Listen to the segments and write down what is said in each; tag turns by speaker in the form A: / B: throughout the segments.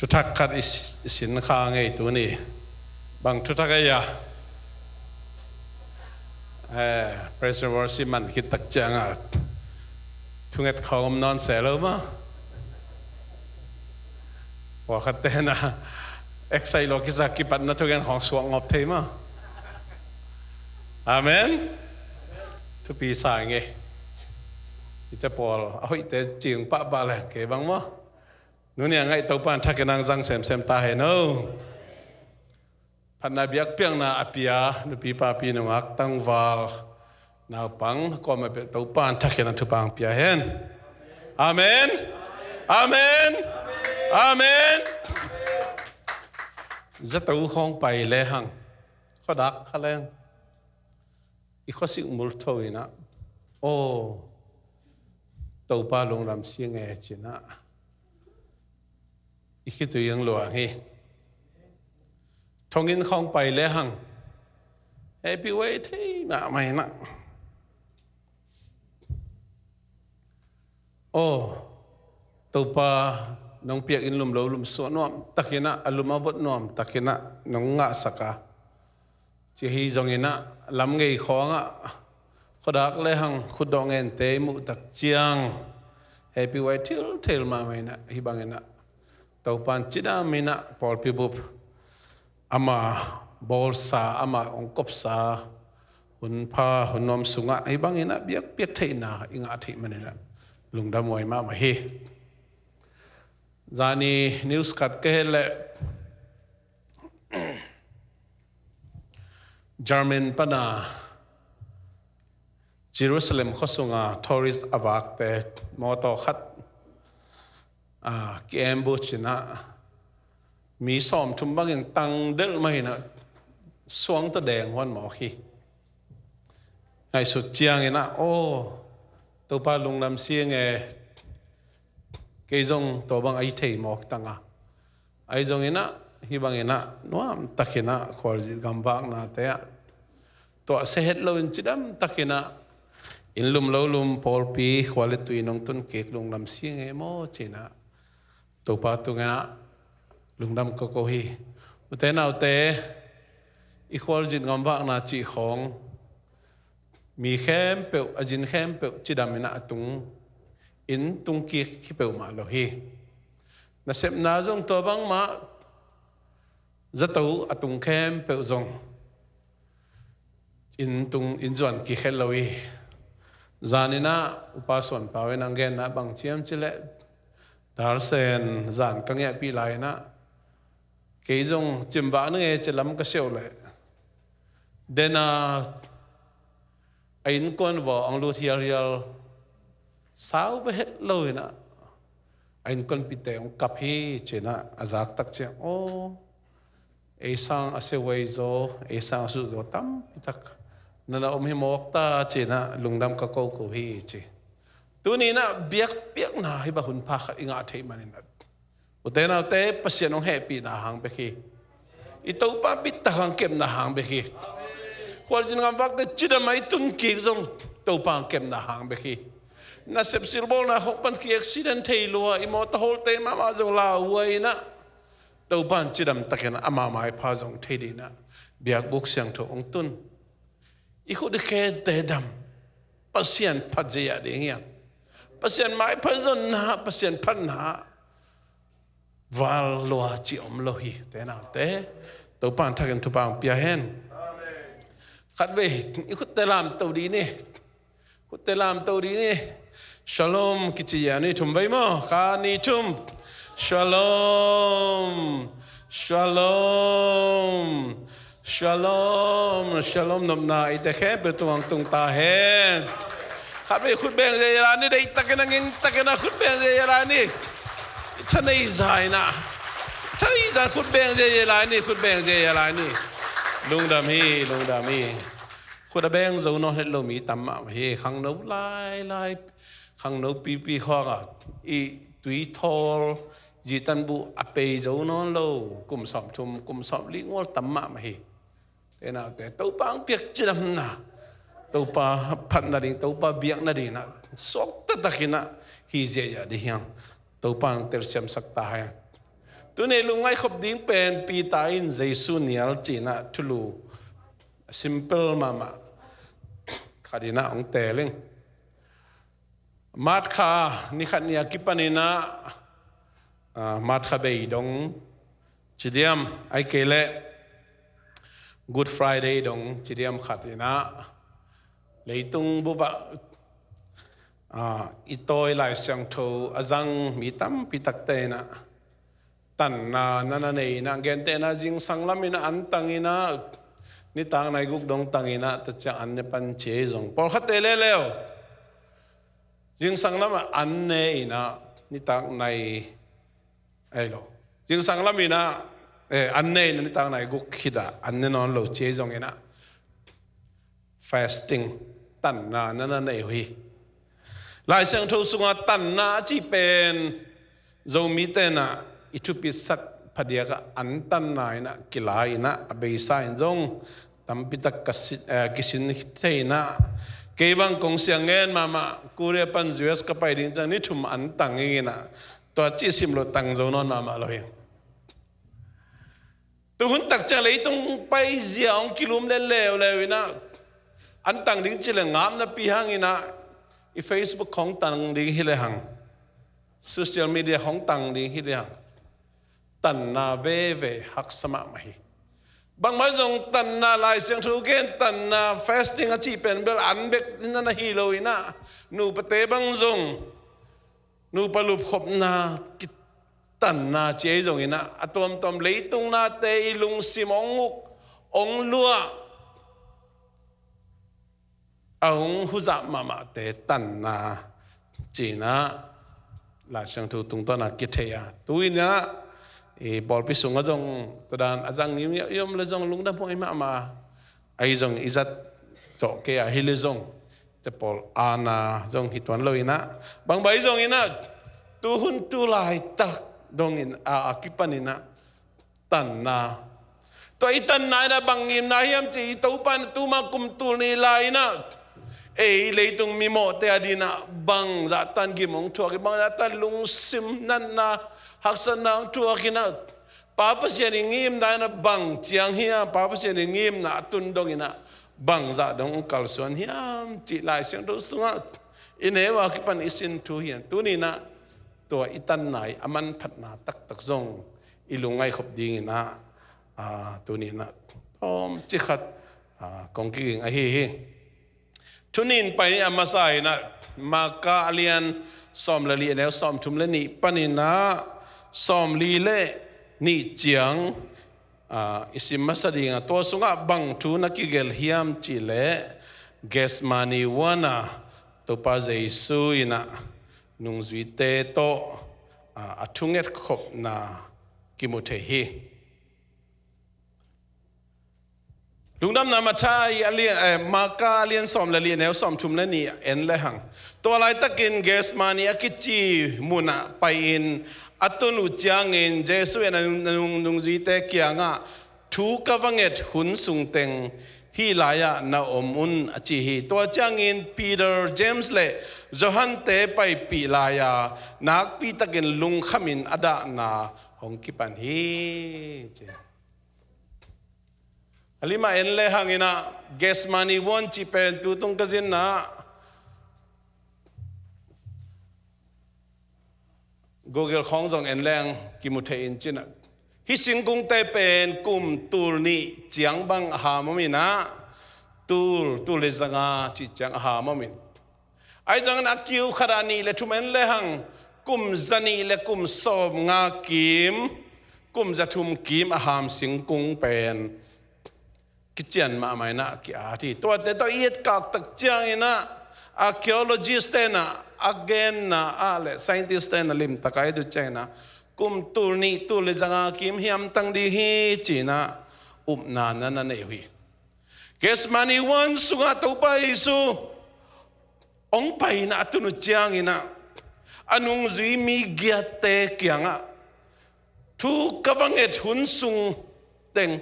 A: ทุทักขัดสินค้าไงตัวนี้บางทุทักยาpressure worship มันคิดตักจังทุกเอ็ดเขากำนอนเสียแล้วมั้งว่าขัดเตนะเอ็กไซโลกิสักกิปัดนัทุกเอ็ดของสวงอบเทมั้งอาเมนทุกปีสายไงอิตาปอลเอาอิตาจีงปะบาเลยเก็บังมั้งนู่นเนี่ยไงตัวปานทักนังจังเซมตาเห็นโน่พันนาเบียกเปียงนาอภิยานุปีปาปีนุอักตั้งวาลนาวปังก็มาเป็นตัวปานทักนังทุปังเปียเห็นอาเมนอาเมนอาเมนจะตัวคงไปเลยหังข้อดักข้าแรงอีกข้อสิ่งมุลโตอีนะโอ้ตัวปาลงลำเสียงเอจินะอีกตัวยังหลวงฮีทงอินคงไปเลยหังเอพิเวทีมาไม่นะโอ้ตัวปาน้องเปียกอินลุมเราลุมสวนนวมตักินะอลุมาบดนวมตักินะน้องงะสักะจีฮีจงอินะลำเงยของขดักเลยหังขุดดองเงินเตมุตักเจียงเอพิเวทีเทลมาไม่นะฮิบังอินะตัวปันจิดามินะพอลพิบุบอามาบอลซาอามาองกบซาหุ่นพาหุ่นนอมสุงะไอ้บางอินะเบียกเปียกเทน่าอิงอาทิมันนี่แหละลุงดำมวยมาเฮจานีนิวส์คัดเกลเลยจาร์มินปนาเยรูซาเล็มข้อสุงะทัวริสต์อวากเตมอตอขัดเกมบุชนะมีสอมทุ่มบางอย่างตังเดิลไม่นะสวงตะแดงวันหมอขี้ไอ้สุดเจียงเองนะโอ้ตัวปลาลงน้ำเสียงเกยจงตัวบางไอ้เทยหมอกตังไอ้จงเองนะฮีบางเองนะนัวตักเองนะขวาจิตกำบังนะแต่ตัวเสห็ดเราอินจิดมตักเองนะอินลุมเราลุมพอลปีขวาเลตุยนงต้นเกกลงน้ำเสียงโมเจนะตัวปลาตัวเองนะลุงดำก็โกฮีอุเทนเอาเตอีควอลจิตกำบังนาจีของมีเข้มเปลอจินเข้มเปลจิดามินะตุงอินตุงกีขี้เปลมาโลฮีนั่นเสพนาจงตัวบังมาจะตัวตุงเข้มเปลจงอินตุงอินจวนกีเข้มโลฮีจานินะอุปสรรคป่าเวนังเกนนะบางเชียมจิเลดาร์เซนจานกังเงปีไลนะเกยจงจิมบ้านเงยจะล้ำกระเชียวเลยเดน่าไอ้นคนว่าอังลูทีอาริลสาวไปเฮ็ดเลยนะไอ้นคนพิเตองกับฮีเจนะอาจากตักเจโอไอ้สังอาเซวัยโซไอ้สังสุดก็ตั้มพิทักนั่นเราไม่มอกตาเจนะลุงดำก็โกโกฮีเจตัวนี้นะเบียกเปียกนะให้บ้าหุ่นพาขัดอิงอาเทมันนี่นะอุเทนเอาเตะปัสยานองแฮปปี้นะหางเบคีอิตัวป้าบิดตะหางเก็บนะหางเบคีควรจะงานวักแต่จิดมาอิตุนกีจงตัวป้าเก็บนะหางเบคีน่าเสพสิลบอลนะหกปันกีอักซิเดนเทลัวอิมอตโฮลเตมามาจงลาวัยนะตัวป้าจิดมตะเกนะอามาไม่พาจงเทดีนะเบียกบุกเสียงถูกองตุนอีกคนที่แค่เตะดำปัสยานพัดเจียดีเงี้ยปัสยานไม่พัดจนนะปัสยานพันนะวาลลัวจิอมโลหิเตนะเตตัวปานทักกันทุบางเปียเห็นขัดเวอีคุตเตลามตัวดีนี่คุตเตลามตัวดีนี่ชาโลมกิจยานี่ทุ่มไปมั้งขานี่ทุ่มชาโลมชาโลมชาโลมชาโลมนมนาอิตาแค่เปิดตัวงตุงตาเห็นขัดเวขุดแบงเจยานี่ได้ตักกันงินตักกันขุดแบงเจยานี่ฉันไม่ใจนะฉันไม่ใจขุดแบงเจยลายนี่ขุดแบงเจยลายนี่ลุงดำฮีขุดแบงเจ้าน้องเฮลโลมีตั้มมาเฮขังโนลายขังโนปีข้อกับอีตุยทอลจีตันบุอเปย์เจ้าน้องโลกุมสอบชุมกุมสอบลิงวอลตั้มมาเฮแต่น่ะแต่ตัวปังเปียกจิดำนะตัวปาพันนาดิตัวปาเบียกนาดินะสกตะตะกินะฮีเจียดิยังตัวปังเตอร์เซมสักตาให้ ตัวนี้ลุงไอ้ขบดิ้งเป็นปีตาอินเจสุเนียลจีน่าทุลู simple มาคดีน่าองเตลิงมาดขานี่ขันยากิปันินะมาดขาเบยดงจิเดียมไอเกเล Good Friday ดงจิเดียมขัดนะเลยตุงบุบะอีโตยหลายเสียงโทอาจังมีตั้มปิตักเตนะตันนานั่นเองนะเกณฑ์เตนะจิงสังลามินะอันตังอินะนี่ตังในกุกดงตังอินะตัดจากอันเนปันเชยงพอขัดเตเลเลวจิงสังลามอันเนอินะนี่ตังในไอ้โลจิงสังลามินะอันเนอินะนี่ตังในกุกขิดะอันเนนอนโลเชยงอินะ fasting ตันนานั่นเองหลายเสียงทูสุงตันนาจีเป็นโจมิเตนะอิทุปิสักพเดียกอันตันนายนะกิลายนะเบย์ไซน์จงตัมปิตักกิสินเทนะเกบังกงเสียงเงินมากูเรียปันจูเอสกับไปดิ้งจังนี่ทุ่มอันตังเองนะตัวจีสิมโลตังโจนอนมาเลยตัวหุ่นตักจังเลยต้องไปเสียงกิลุมเล่วเลยนะอันตังดิ้งจิเลงามนะปีหังอินะอีเฟซบุ๊กของตังดิ้งฮิเลหังโซเชียลมีเดียของตังดิ้งฮิเลหังตันนาเวหักสมาไม่บางวันจงตันนาลายเสียงทุกเกนตันนาฟาสติ้งอาชีพเป็นเบลอันเบกนั่นนะฮีโร่อินะนูปเตบังจงนูปลุบขบนาตันนาเจจงอินะอตอมตอมเลยตุงนาเตอิลุงซิมองุกองลัวองหุจับมาเตตันนาจีนะลายเสียงทุกตุงต้นนักกิเทียตุยนะบอลพิสุงก็จงตอนอาจารย์ยิ้มยมเลยจงลุงดำพงไอ้มาไอ้จงอิจัดโจเกียฮิลจงจะบอลอาณาจงฮิตวันเลยนะบางใบจงอินะตูหุ่นตูลายตักดงอินอาคิปันินะตันนาตัวไอ้ตันนานะบางยิมนาฮิมจีตูปันตูมากุมตูนี่ลายนะเลยตรงมีโมเตอดีนะบางจัตันกิมงทัวกิบางจัตันลุงซิมนั่นนะหักสนางทัวกินะป้าเปเสียนงิมได้นะบางเจียงเฮียป้าเปเสียนงิมนะตุนดงอินะบางจัดงกัลส่วนเฮียจีลายเสียงตัวสุงอินเอวากิปันอิสินทูเฮียตัวนี้นะตัวอิตันไหนอามันพัฒนาตักจงอิลุงไงขบดิ่งนะตัวนี้นะอมจิขัดกงกิ่งไอเฮทุนินไปนี่อามาใส่นะมากาเลียนสอมละลีแล้วสอมทุมละนี่ปนินะสอมลีเล่นี่เจียงอิสิมาสดิงตัวสุงะบังทุนักเกลฮิมจิเล่เกสมานีวานะตัวป้าเจสุยนะนุงจุยเตโตอัทุงเอ็ดขบนะกิมุเทฮีลุงดำนามาทายเลียนมากาเลียนสอมละเลียนแล้วสอมทุมนั่นนี่เอ็นเลยหังตัวอะไรตะกินเกสมานีกิจีมุนะไปอินอัตุนุจางเงินเจสุเอ็นนุงจีเตเกียงะทูกวังเอ็ดหุนสุงเต็งฮีลายะนาอมุนอจิฮีตัวจางเงินปีเตอร์เจมส์เล่จอฮันเตไปปีลายานักปีตะกินลุงขมินอดานาหงกิปันฮีอลิมาเอ็นเลหังอินะเกสมานีวอนจิเป็นตุตุงกจินนะGoogle ของจงเอ็นแรงกิมุเทอินจินะฮิสิงกุงเตเป็นกุมตูลนี่เจียงบังหามมินะตูลเลจังอาจิเจียงหามมินไอจังนักคิวขรานีเลทุเมนเลหังกุมจันีเลกุมสอบงากิมกุมจะทุมกิมหามสิงกุงเป็นกิจยันมาไม่นะกิอาที่ตัวเด็ดตัวเอียดกักตักเจียงนะarchaeologist na again na ale scientist na lim takai du chena kum tulni tul janga kim hiam tang di hi china upna na nei hui kesmani wan sunga to pa isu ong pai na tunu chiang ina anung zui mi giate kyanga thu kavanget hun sung teng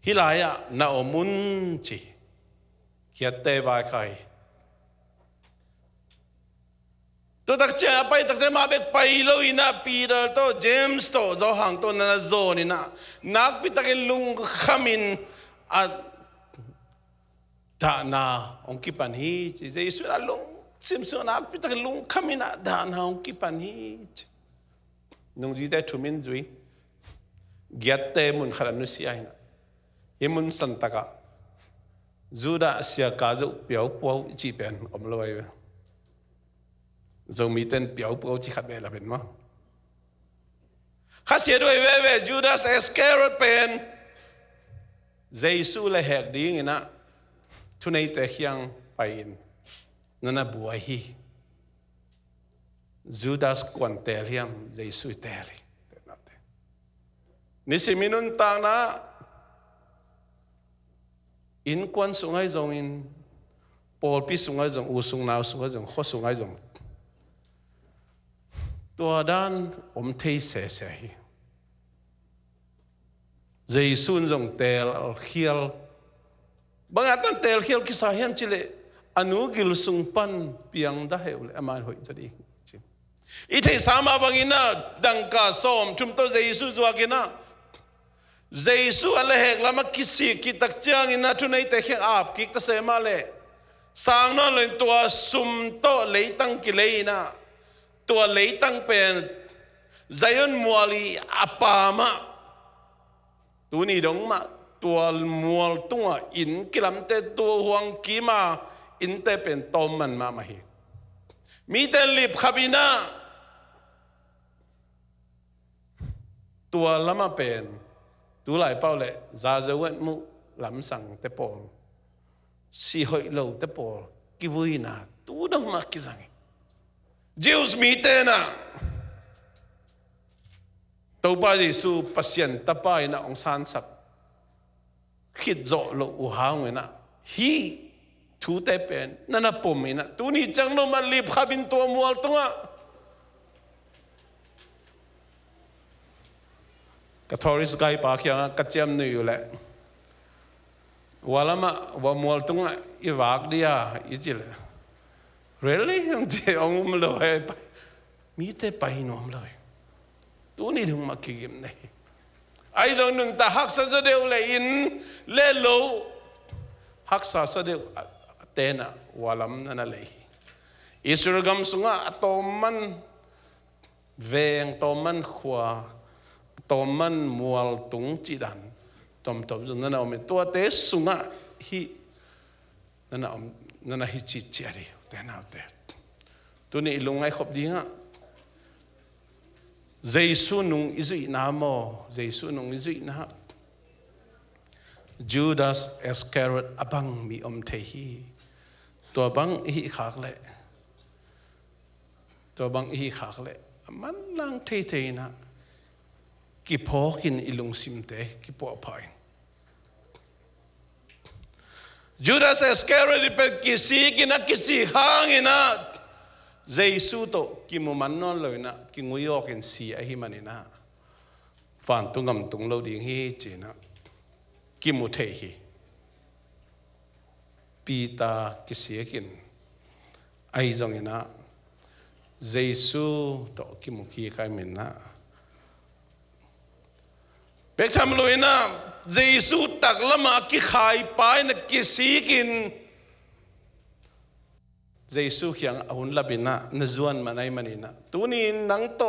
A: hilaya na omun chi giate vai kai ตัวตักเจ้าไปตักเจ้ามาเบกไปโลอินะปีเตอร์โตเจมส์โตเจ้าห่างตัวนั้นโซนี่นะนักพิตักลุงขมินอาดานาองค์กิปันฮีเจสุราลุงซิมส่วนนักพิตักลุงขมินอาดานาองค์กิปันฮีนงจีได้ทุมินจุยเกียรติมุนขลันนุสีไอนะเฮมุนสันตะกะจูดาเสียกาจุเปียวปัวจีเป็นอมลอยจะมีเต็นเปียวปัวจีขัดเบลเป็นมั้งข้าเสียด้วยเว่จูดาสเอสเครตเป็นเจสุเลยแหกดิ้งนะทุนในแต่เขียงไปอินนั่นน่ะบัวฮีจูดาสกวนเตลียมเจสุเตลีนี่สิมินุนตางนะอินควันสุงไอจงอินปอลปีสุงไอจงอูสุงนาวสุงไอจงข้อสุงไอจงตัวด้านอมเทเสเสฮีเจสุนจงเตลเขียลบางอันเตลเขียลกิสาเฮียมจิเลอนุกิลสุงปันเปียงได้เหวเลยอามันหอยจะดีอีเทสามาบางอินะดังกาสอมจุมโตเจสุจวกินะเจสุอันเล็กละมักกิสิกิตักเจียงอินะทุนในแต่เขียงอาบกิกตะเสมาเลสางนั่นเลยตัวสุมโตเลยตั้งกิเลยนะตัวเลยตั้งเป็นใจยนมัวลีอาปามะตัวนี้ดงมาตัวมัวตัวอินกิลำเตตัวห่วงกีมาอินเตเป็นตอมมันมาฮีมีแต่ลิบขบินาตัวละมาเป็นตัวหลายเป้าเลยซาเจวันมุลำสั่งเตปอลสีหอยโลเตปอลกิวุยนาตัวดงมากิจังจิวส์มีเตนะตัวป้าเยซูพัศยันตป้ายนะองซานสักคิดโจโลอุหางเวนะฮีทูเตเป็นนั่นน่ะปุ่มนะตัวนี้จังโนมันรีบขับินตัวมัวตัวกทอริสไกปากยังกัจเจมนี่อยู่แหละว่าละมาว่ามัวตัวอีวากเดียอีจิเลreally ยังเจ้าองค์เลยไปมีแต่ไปนอมเลยตัวนี้ถึงมาคิดเนี่ยไอ้ตรงหนึ่งแต่ฮักษาเดียวเลยอินเล่โลฮักษาเดียวเตนะวาลัมนั่นเลยอิสราเอลสุงะตอมันเวงตอมันขวาตอมันมัวตุงจีดันตอมตอมจนนั่นเอาไม่ตัวเตสุงะฮีนั่นเอานั่นฮิจิเจริเตน่าเตตัวนี้ลุงไอ้ขบดีงะเจสุนุงอิจุยนาโมเจสุนุงอิจุยนาจูดาสเอสเครตอบังมีอมเทฮีตัวบังอีขากเละตัวบังอีขากเละมันลังเทเทนะกิพอกินอิลุงซิมเตกิพอพายจูดาสเอสเครตเป็นกิสีกินะกิสีข้างอินะเจสุโตกิมุมันนอนเลยนะกิงุยอกินสีไอฮิมันนะฟันตุงกำตุงเราดิ้งฮีจีนะกิมุเทฮีปีตากิสีกินไอจงนะเจสุโตกิมุกีใครมินนะเป็กทำเลยนะเจสุตักละมากิขายไปนะกิสีกินเจสุเขียงอาหุนลับินะนจวนมันไอมันนี่นะตัวนี้นังโต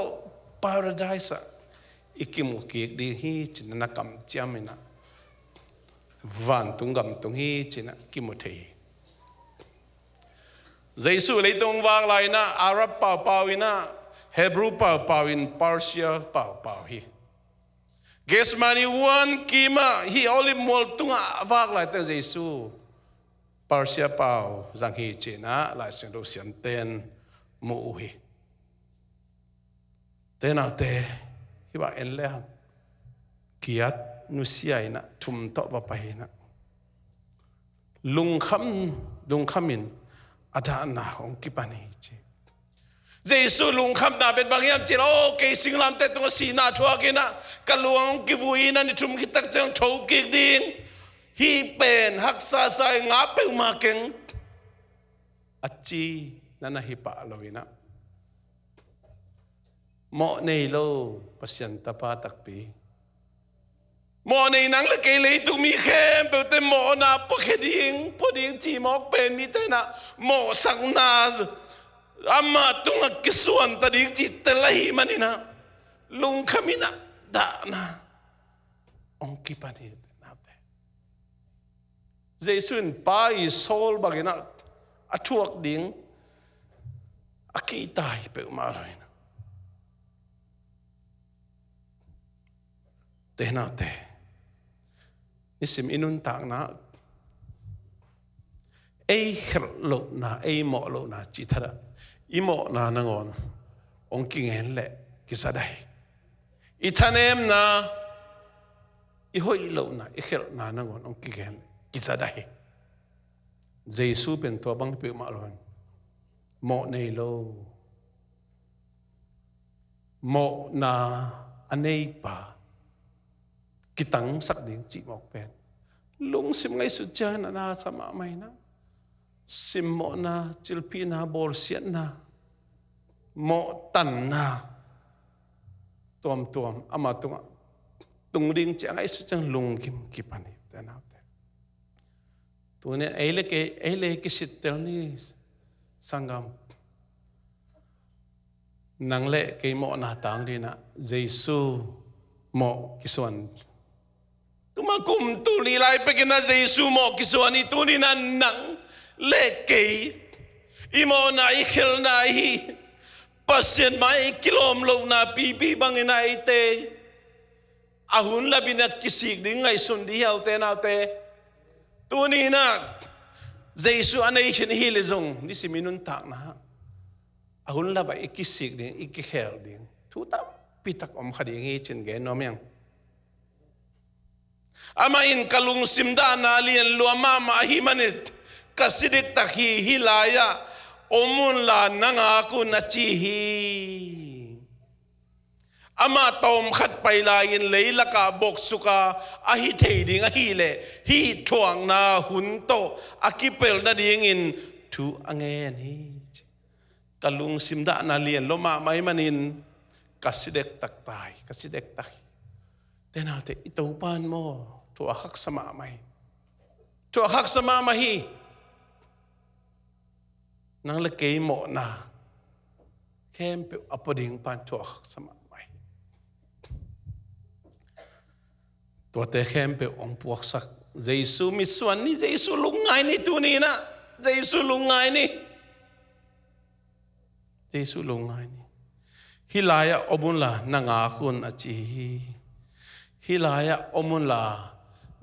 A: paradise อิกิมุกีดีฮีจินนักกำจามินะวันตุงกำตุงฮีจินะกิมุเทเจสุเลยตรงวางไลนะอาหรับเป่าเป่าวินะเฮบรูเป่าเป่าวินปาร์เซียเป่าเป่าฮีเกสมานีวันกีมาฮีอลิมมอลตุงวางไลแต่เจสุปาร์เซียเป่าจังฮีจินะลายเสียงดูเสียงเต้นมูฮีเต้นเอาเตะที่ว่าเอ็นเล่ห์เกียรตินุเซียนะทุ่มโตว่าไปนะลุงคำมินอาจารย์นะองค์กิปานีจีเจสุลุงคำนาเป็นบางอย่างจีโอเกสิงลำเตตัวสีนาทัวกินะกลวงกิบุยนันทุ่มกิตักจังโชกิกดิ้งฮีเป็นฮักษาใส่งาเปิลมาเก่งอัจจีนั่นฮิปะลวินะ mo nei lo pasien tapa takpi mo nei nang le ke le tu mi khem pe te mo na poding chi mok pen mi te na mo sang na ama tunga kisuan ta ding chi te lai manina lung khamina da na ong ki pani na te jesun pai sol bagina athuak ding aki tai pe ma lai na te na te isim inun tak na ei khlo na ei mo lo na chi thara imo na nangon ong kingen le kisadai ithanem na I hoi lo na I khel na nangon ong kingen kisadai jesu pen to bang pe ma lon mo nei lo mo na anei pa kitang sak ding chi mok pen lung sim ngai su cha na sama mai na sim mo na chilpi na bor sian na mo tan na tuam ama tung ding cha ngai su chang lung kim ki pani ta na te tu ne ele ke sitel ni sangam nang le ke mo na tang di na jesu mo kiswan tumakum tu li lai pe ke na jesu mo kiswan ni tu ni na nang le ke imo na I khel na hi pasien mai kilom lo na pi bang ina ite ahun labina kisik ding ngai sun di hau te tu ni na jesu anei chen hi le zong ni siminun tak na ahun laba ikisik ding ikikhel ding thu tam pitak om khadi ngi chen ge nom yang ama in kalung simda na lian luama ma hi manit kasidik takhi hilaya omun la nanga ku na chi hi ama tom khat pai la in leila ka bok suka a hi thei ding a hi le hi thuang na hun to akipel na ding in thu angen hi kalung simda na lian loma mai manin kasidek tak tai kasidek tak tena te itopan mo to hak sama mai to hak sama mai nang le ke mo na kem pe apoding pan to hak sama mai to te kem pe ong puak sak jesu mi suan ni jesu lungai ni tu ni na jesu lungai ni jesu lungai ni hilaya obunla nanga kun achi hilaya omunla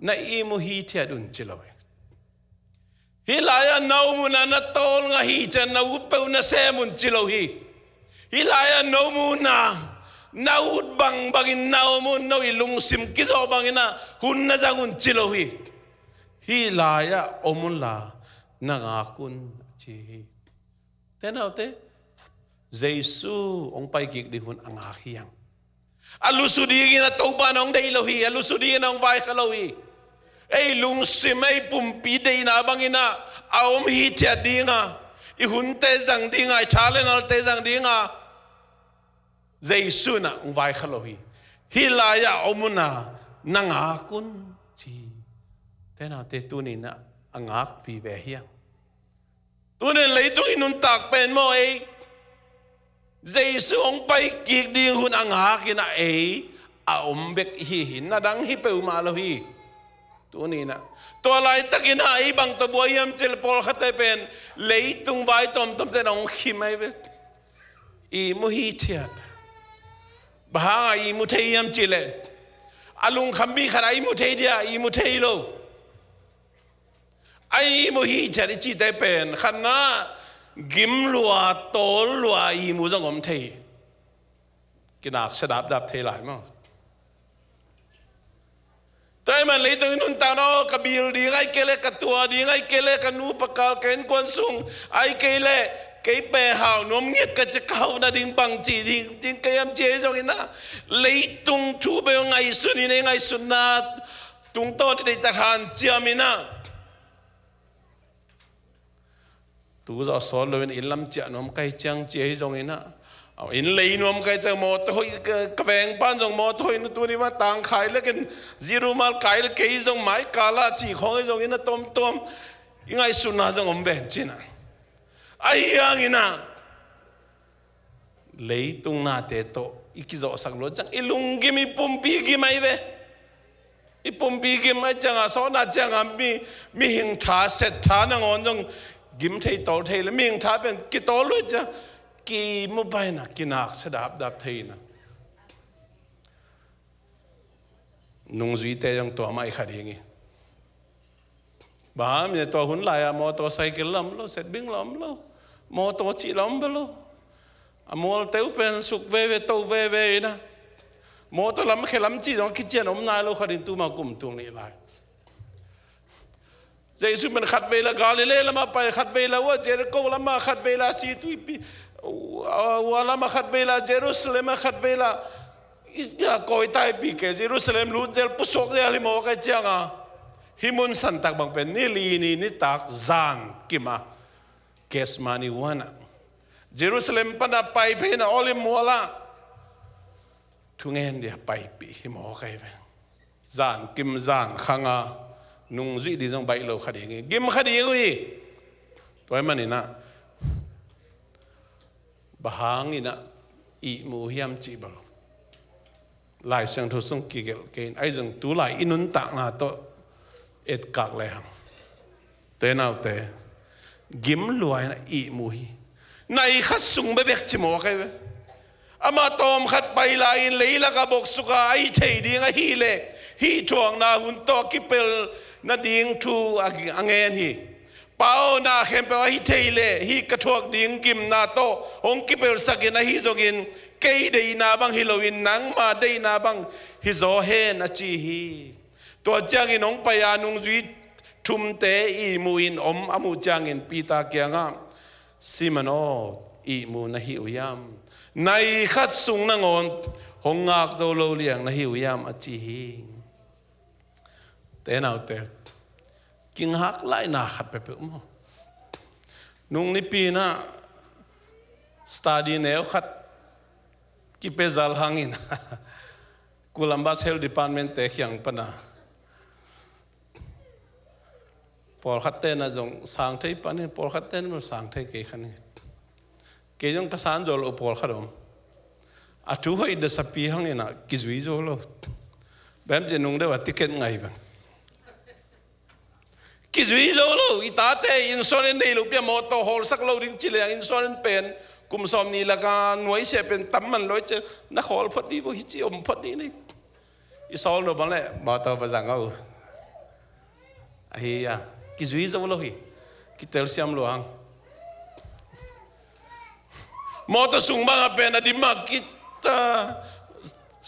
A: na imu hi thiadun chilawe hilaya naumuna na tol nga hi chan na upeu na semun chilohi hilaya naumuna na ut bang bangin naumun no ilung sim kizo bangina hun na jangun chilohi hilaya omunla nanga kun achi tenaute jesu ong pai gik di hun anga hiang alusudi na toba nong dei lohi alusudi nong vai khalohi ei lung sim ei pumpi dei na bangina aom hi tia dinga I hun te jang dinga challenge te jang dinga jesu na ong vai khalohi hilaya omuna nanga kun chi tena te tuni na angak vi ve hiang tunen leitung inun tak pen mo ei jesu ong pai kik ding hun angak ina ei a ombek hi na dang hi pe ma lo hi tu ni na to lai takina ai bang to boyam chel pol khate pen leitung vai tom te nong khimai ve I mu hi thiat bahanga I mu theiam chile alung khambi khara I mu thei dia I mu thei lo ai mu hi chari chi te pen khana gim lua tol lua I mu jong om thei kinak sadap dap thei lai ma tay man leitung nun ta no kabil di ngai kele katua di ngai kele kanu pakal ken kon sung ai kele cái bè hào nom nghiệt cái chiếc hào na đinh bằng chỉ đinh cái em chế cho cái na lấy tung chú bè ngày xuân này ngày xuân na tung to đi ta hàn chia mi na tu do số lên in lâm chia nom cái chang chế cho cái na เอาอินเลยนวมไกจะมอตัวกระแวงปั้นจงมอตัวนู้ตัวนี้ว่าต่างขายแล้วกันจีรูมาขายแล้วเกยจงไม้กาลาจีของไอ้จงอินะต้มยังไงสุนัขจงอมเบนจีน่ะไอ้ยังอินะเลยตุงนาเตโตอีกจ่อสักโลจังอีลุงกิมีปุ่มปีกิไม่เวอีปุ่มปีกิไม่จังอ่ะสอนาจังอ่ะมีหิงท้าเสร็จท้านังอ่อนจงกิมเทยโตเทยแล้วมีหิงท้าเป็นกิโตลุจ้ะกีมุบไปนะกินักสดับดับเทยนะนุ่งจุยเตยังตัวไม่ขัดยังไงบ้ามีตัวหุ่นลายมอตัวไซเคิลล้มแล้วเสร็จบิ้งล้มแล้วมอตัวจีล้มไปแล้วมอเตวเป็นสุกเวโตเวนะมอตัวล้มแค่ล้มจีต้องคิดเจนอมนายเราขัดดินตัวมากุมตัวนี้ลายเจสุเป็นขัดเวลากาลิเลแล้วมาไปขัดเวลาว่าเจริโกแล้วมาขัดเวลาซีตุยปีว่าแล้วมาขัดเวลาเยรูซาเล็มมาขัดเวลาอิสยาโกยตายปีเกเยรูซาเล็มรู้เจลปุสกเดลิโมกันจังอ่ะฮิมุนสันตักบางเป็นนี่ลีนี่นิตักจานกิมาเกสมานิวานะเยรูซาเล็มปนับไปเพนะอลิมัวละทุงเงินเดียไปปีฮิโมกันไปจานกิมจานขังอ่ะนุ่งจุดดีจังใบเราขัดยังไงกิมขัดยังไงตัวมันนี่นะบางอินะอีมูฮิมจีบลหลายเสียงทุกส่งกิเกลเกนไอ้จังตัวหลายอินุนตักนาโตเอ็ดกักเลยฮังเตนเอาเตกิมลวยนะอีมูฮีในขัดสุงเบบกจิโมกไอ้เวอามาตอมขัดไปลายเลยละกบอกสุกาไอ้เทดีงฮีเล่ฮีทวงนาหุ่นโตกิเปลนาดิงทูอังเงินฮีเป้านาเข้มไปว่าฮิเทเลฮิกระทวกดิ่งกิมนาโตองกิเปลสักินฮิโจกินเกยเดนาบังฮิโลวินนังมาเดนาบังฮิโจเฮนอจีฮีตัวจางอินองปยานุงจุยทุมเตอีมูอินอมอามูจางอินปีตาเกียงามซิมันโออีมูนะฮิอุยามในขัดสุงนงอนหงากโจโลเลียงนะฮิอุยามอจีฮีเตนเอาเตกิงหักไล่นาขัดไปเปล่านุ่งนิปีน่ะสตาดีเนวขัดกิเปซัลหังินกูลัมบัสเฮลดิพาร์ตเมนต์เตะยังปนะพอขัดเต้นนะจงสังเทปนี่พอขัดเต้นมันสังเทเกี่ยขันนี่เกี่ยงกระสานจอลอุปอลขัดอมอาชูให้เดสปีหังินนะกิจวิจอลแบบจะนุ่งได้ว่าติเก็ตไงบ้างกิจวิโลโลอิตาเตอินโซเลนในลูกเปียมอโตฮอลสักโลดิ้งจิเลงอินโซเลนเป็นกุมสอมนี่ละกันหน่วยเสียเป็นตั้มมันร้อยเจนักฮอลพอดีว่าฮิจิอมพอดีนี่อิซอลโนบังเลยมาตัวภาษาเอาเฮียกิจวิโลโลฮีกิเตลเซียมโลหังมอโตสุงบังเป็นอดีมากิต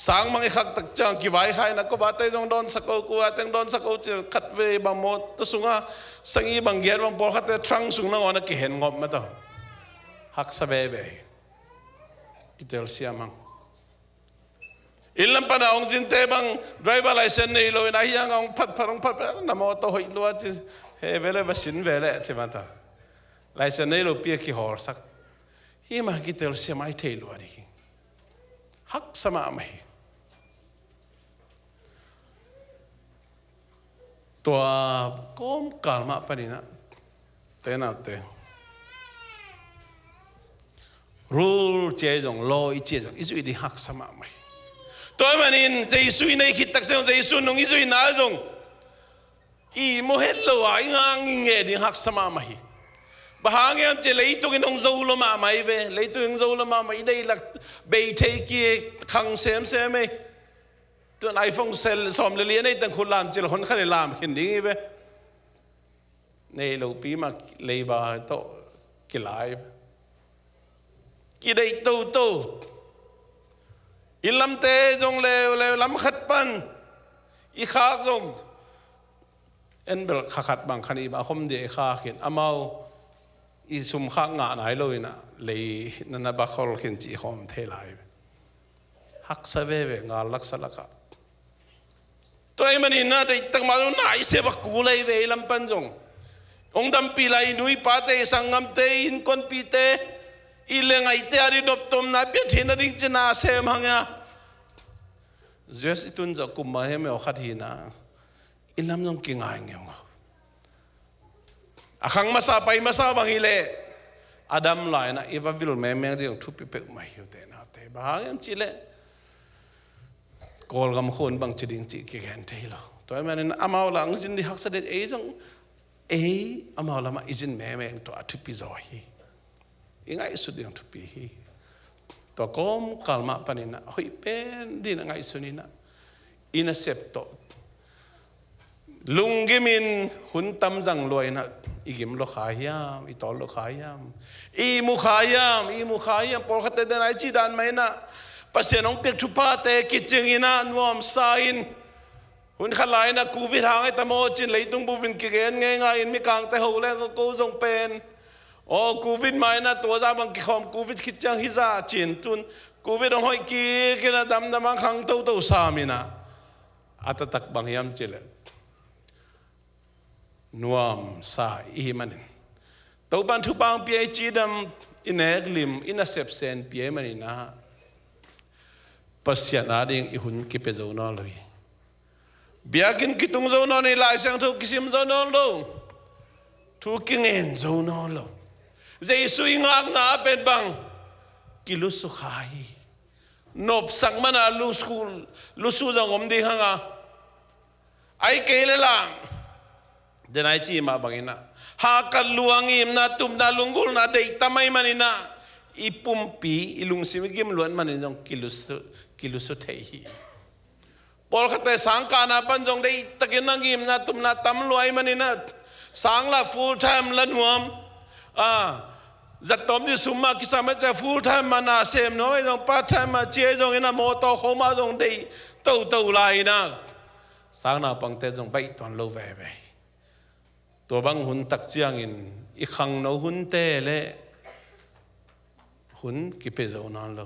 A: สังมังไอ้ขัดตักจังกี่ใบใครนะก็บาดเตจงโดนสักกูว่าเตงโดนสักกูจะขัดเวบางโมตสุงอ่ะสังอีบางเกียร์บางปอลขัดเตทรังสุงนั่งวันนักเห็นงบมาต่อหักสเบเบกิเตลเซียมังอิลลัมปนาองจินเตบังไดรเวอร์ไลเซนนี่โลยนายยังองพัดน้ำมอโตหิลัวจิเฮเวลบัสินเวลใช่ไหมต่อไลเซนนี่โลเปียกี่หอสักฮีมากิเตลเซียไม่เทลัวดิหักสมาไม่ตัวก้มกาลมาปนินะเตน่าเตรูลเจจงลอยเจจงอิสุดีหักสมาไม่ตัวมันอินเจสุยในคิดตักเซงเจสุนงอิสุยนาจงอีโมเฮลโลไองางเงดิหักสมาไม่บางอย่างเจเลยตัวกินองโซลมาไม่เวเลยตัวองโซลมาไม่ได้หลักเบย์เทกี้ขังเซมไม่ตัวไอโฟนเซลสอมเลียนในตั้งคนลามเจลคนขันลามเห็นดีไหมในโลปีมาเลยบาโตกิไลกิได้โตอิลลัมเตจงเลวลำขัดปันอีขากจงเอ็นเบลขัดบางคันอีบาคมเดียขาเห็นอามาอีสุมข้างงานไหนเลยนะเลยนั่นนะบักฮอลเข็นจีหอมเทลายหักเสเวงานลักษณะตัวไอ้มันนี่นะแต่ตั้งมาแล้วไหนเสียบักกูเลยเวลำปันจงองดำปีไลนุยปาเตสังงามเตอินคนปีเต ilengai te ari dop tom na pian thina ding china sem hanga jes itun za kumma he me okhat hi na ilam jong kingai ngeu akhang masa pai masa bangile adam lai na eva vil me me ding thu pi pe mai hu te na te ba em chile kol gam khon bang chiding chi ki gen te lo toy man amau lang jin di hak sa de e jong e amau lama izin me me to athu pi zo hi ingai su ding thu pi hi to kom kalma panina hoi pen din ngai sunina ina septo lungimin huntam jang loina igim lo khayam itol lo khayam i mu khayam por khate den ai chi dan mai na pasianong pek thupa te kichingina nuam sain hun khalai na covid hangai tamo chin leitung bubin ki gen nge nga in mi kang te ho le ko jong pen o covid mai na to za bang ki khom covid khichang hi za chin tun covid ong hoi ki kina dam dam khang to samina atatak bang yam chile nuam sa i manin to ban thu bang pi chi dam inek lim ina sep sen pi manina pasiana ding i hun ki pe zo no loi biakin kitung zo no ni lai sang thu kisim zo no lo thu kingen zo no lo jesu ingak na pen bang kilu su khai nop sang mana lu su jong om ding hanga ai kele lang denai chi ma bangina ha kal luangim na tum na lungul na dei tamai manina ipumpi ilung simigim luan manin jong kilusu thei hi pol khate sangka na pan jong dei takin nangim na tum na tam luai manina sangla full time lanuam zatom di summa kisama cha full time mana sem no jong part time ma che jong ina moto khoma jong dei to lai na sang na pang te jong bai ton lo ve veตัวบางหุ่นตักเจียงอินอีกครั้งเราหุ่นเตะเลยหุ่นกิเพจเอานั่นเรา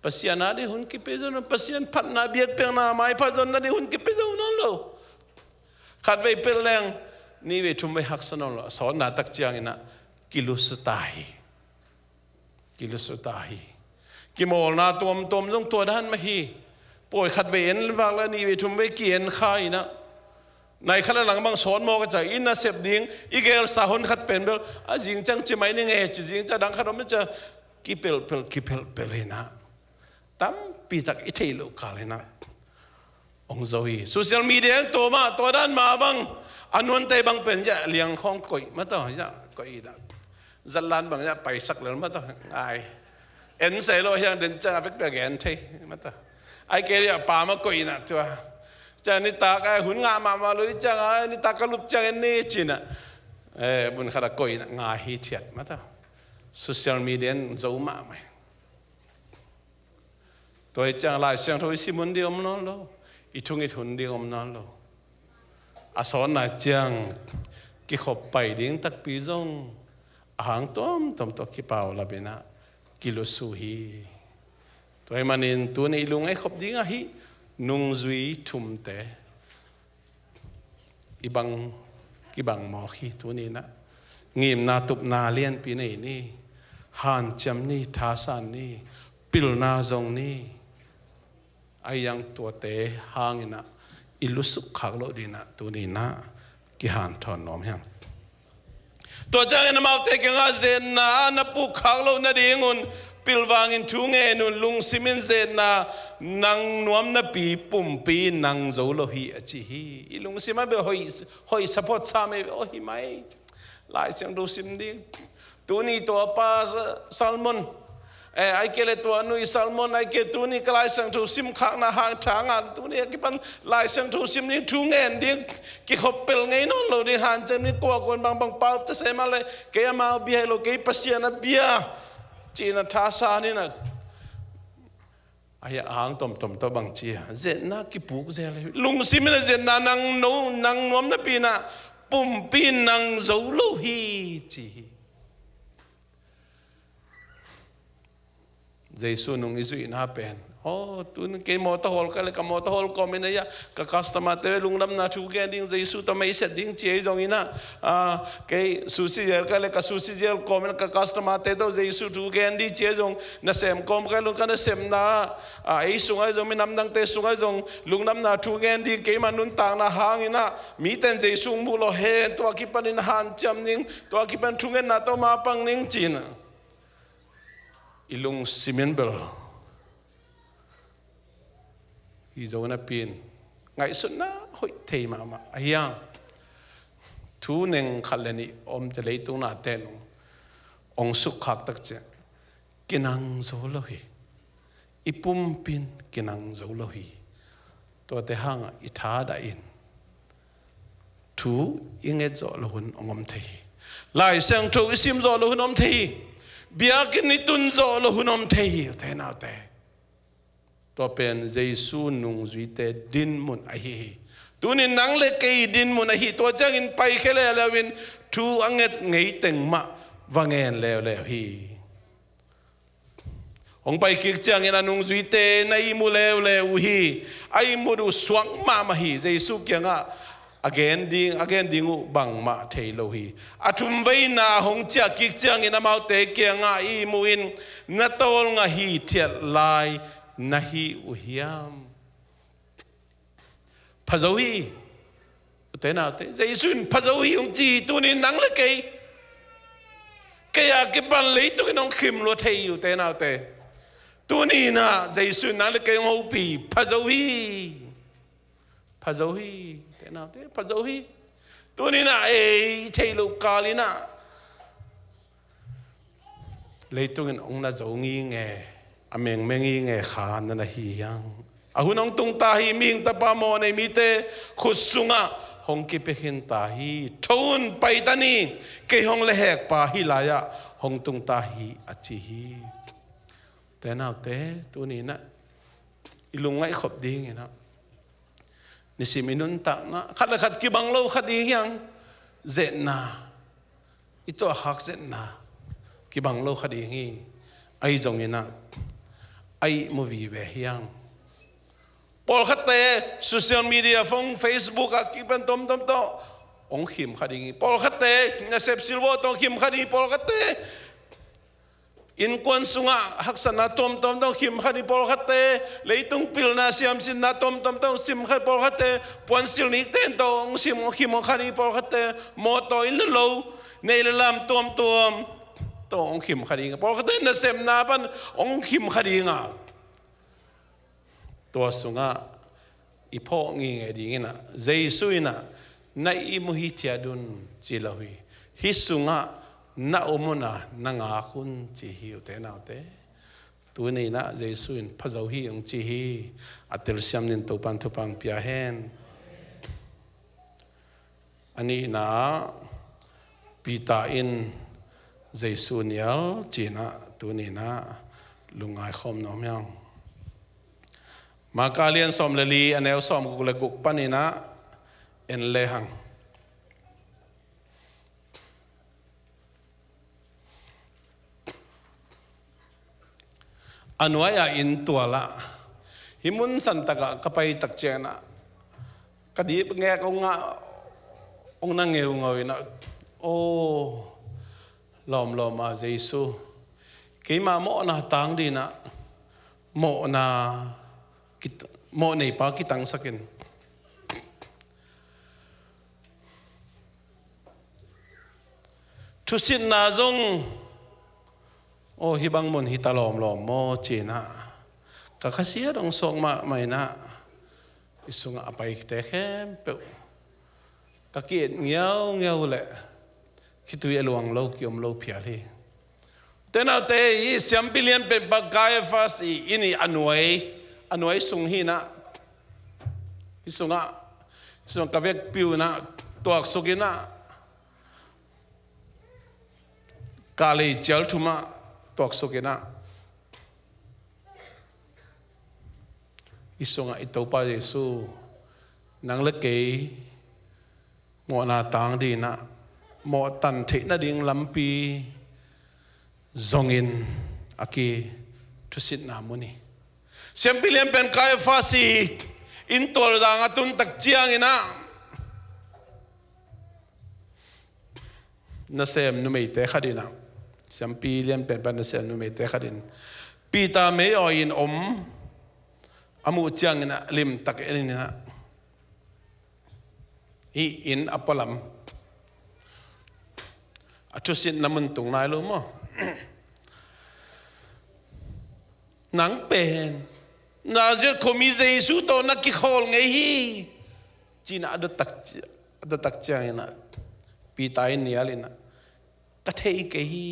A: ปัสยานาดิหุ่นกิเพจเอานั่นปัสยานพัดนาเบียดเปียงนาไม้พัดจนนาดิหุ่นกิเพจเอานั่นเราขัดไปเป็นแรงนี่เวทุมไปหักสนองเราสอนนาตักเจียงอินะกิลุสตายกิโมลนาตัวมจงตัวด้านมาฮีป่วยขัดไปเอ็นวางแล้วนี่เวทุมไปเกียนข้ายนะในขณะหลังบางสอนมอกระจายอินนาเสพดิ้งอีเกลสาหนขัดเป็นเบลจริงจังจะไม่เนี่ยไงจริงจะดังขนมมันจะกิเพลเลยนะตั้มปีตักอิทธิโลกาเลยนะองโซฮีโซเชียลมีเดียตัวด้านมาบางอันวันเตบางเป็นจะเลี้ยงของก่อยมาต่อจะก่อยนะจัลลันบางจะไปสักแล้วมาต่อไอเอ็นเซโลยังเดินจะเป็นแบบแอนเทมาต่อไอเกลี่ยป่ามาก่อยนะตัวจะนิตากหุ่นงามาลุยจังนิตากลุบจังนี่จีน่ะบุญขรักก่อยงาฮิตเทียดมาต่อโซเชียลมีเดียนจะมาไหมตัวจังหลายเสียงทวิสิมุนเดียวมันนั่นโลอีทุ่งอีทุนเดียวมันนั่นโลอาสอนน่ะจังกิขบไปดิ้งตักปีจงหางต้มตัวกิเป่าลาเบนะกิโลสุฮีตัวมันอินตัวนี้ลุงไอ้ขบดิ้งอะฮีนุ่งจุยทุ่มเตะอีบังกิบังหมอขีตัวนี้นะงีมนาตุบนาเลียนปีนี่หันจำนี่ทาสันนี่ปิลนาจงนี่ไอยังตัวเตะหางนะอิลุสุขขักโลดีนะตัวนี้นะกิหันถอนน้อมยังตัวเจ้าเอ็นมาเตะกันอาเซนนะปุกขักโลนาดีงุนปิลวางอินทุ่งนุนลุงซิมินเซนานังนวมนปีปุ่มปีนังโจโลฮีอจิฮีอีลุงซิมาเบลหอยสปอร์ตซามีโอฮิไม่หลายเสียงดูซิมดิ้งตัวนี้ตัวปลาแซลมอนไอเกลตัวนุยแซลมอนไอเกตัวนี้ก็หลายเสียงดูซิมข้างหน้าหางทางอ่ะตัวนี้กี่ปันหลายเสียงดูซิมนี่ทุ่งดิ้งกี่ขบเปิลไงน้องเราดิหันเจนี่กลัวคนบางเป้าจะเสมาเลยเกี่ยมาเบียโลเกี่ยปัสยานะเบียจีนท้าซานี่นะไอ้หางต่อมตัวบางจีเจน่ากิปุกเจเลยลุงซิมินะเจน่านังโนนังนวมนะปีน่ะปุ่มปีนังโจโลฮีจี Jesu nung isu inapen oh tun ke motorhol ka le ka motorhol ko minaya ka customer te lungnam na thu gen ding Jesu ta mai set ding che jong ina ke susi gel ka le ka susi gel ko men ka customer te do Jesu thu gen di che jong na sem kom ka lung ka na sem na ai sungai jong minam dang te sungai jong lungnam na thu gen di ke manun tang na hang ina mi ten Jesu mu lo he to ki panin han cham ning to ki pan thu gen na to ma pang ning chin ilung simenbel izona pin ngai sut na hoi thei ma ayang thu neng khalani om te leitung na ten ong suk khak tak che kinang zo lo hi ipum pin kinang zo lo hi to te hang I tha da in thu inge zo lo hun ongom thei lai sang tho isim zo lo hun om thei bia kin ni tun zo lo hun om thei te na te to pen Jesu nung zui te din mun a hi tunin nang le ke din mun a hi to chang in pai khele lawin thu anget ngei teng ma wangen le hi ong pai kik chang in anung zui te nai mu le hi ai mu du swang ma hi Jesu kyanga again ding bang ma thei lo hi athum vei na hong cha kik chang in amau te kyanga I mu in na tol nga hi thiat lai nahi uhiam phazohi te nào te Jesu phazohi ong chi tu ni nang le ke ya ke ban le tu nong khim lo thei yu te nào te tu ni na Jesu nang le ke ngo pi phazohi te nào te phazohi tu ni na e thei lo ka li na le tu ong na zo ngi nge ameng mengi nge khan na hi yang ahunong tung ta hi ming ta pa mo nei mi te khusunga hong ki pe hin ta hi thon pai ta ni ke hong le hek pa hi la ya hong tung ta hi achi hi te nào te tu ni na ilung ngai khop ding ina ni siminun ta na khat ki bang lo khat hi yang zen na ito hak zen na ki bang lo khat hi ai jong ina ai movie về hiang Paul khát te social media phong Facebook à kí bên tom to ông khìm khát đi Paul khát te nhà sếp silvo to khìm khát đi Paul khát te in quan sunga haksan na tom to khìm khát đi Paul khát te lấy tung pil na siam sin na tom to sim khát Paul khát te quan sil ni ten to ông sim khìm khát đi Paul khát te mo to in lâu nei lam tom to ông khìm khát đi Paul khát te na sem na pan ông khìm khát đi ngaตัวสุงะอีพ่องี้ไงดีงี้นะเจสุยนะนั่งอิมุฮิตยาดุนจิลาหุยฮิสุงะนั่งอมุนะนั่งอาคุณจิฮิวเตน่าเตตัวนี้นะเจสุยพระเจ้าฮิองจิฮิอัตลชัมนินตุปันทุปังพิอาเฮนอันนี้นะปีตาอินเจสุเนียลจีนะตัวนี้นะลุงไอคอมน้องยังมาการเรียนสมเลลีอันเอลสมกุลกุกปันนี่นะเอ็นเลหังอันว่าอินตัวละหิมุนสันตะกะไปตักเจนะกะดีแงกองนั่งเงวเงยนะโอ้ลอมมาเจสุกีมาโมนะตังดีนะโมนะโมนี่ปากิตังสักินทุสินนาจงโอ้ฮิบังมุนฮิตาลอมโมจีนะกะขเสียดองส่งมาไม่นะอิสุงะไปเตะเข้มเปวกะเกียดเงี้ยวเลยคิดตัวเอลวังโลกิอมโลเพียลีแต่น่าเตยสิมพิเลียนเป็นบักไกฟาสอินี่อันวยสุงฮีนะอิสุงะกะเวกปิวนะตัวอักษกินะกาลีเจลทุมาตัวอักษกินะอิสุงะอิตโตปาเยซูนังเล็กเกยหมอนาตังดีนะหมอตันเทนะดิ่งลำปีจงอินอากีทุ ทุสิตนามุนีเสียงพิเลียนเป็นกายฟ้าสีอินตัวจางตุนตักเจียงอินะนั่นเสียมนุ่มเตะขัดินะเสียงพิเลียนเป็นนั่นเสียมนุ่มเตะขัดินปีตาไม่ออินอามูเจียงอินะลิมตักเอ็นนะอินอัปลัมทุสิตนามุนตุงนายรู้มั้งหนังเป็นน่าจะคมีเจสุโตนักกิขอลไงฮีจีน่าอัดตักเจียงนะปีตายเนี่ยเลยนะกระเทยเกฮี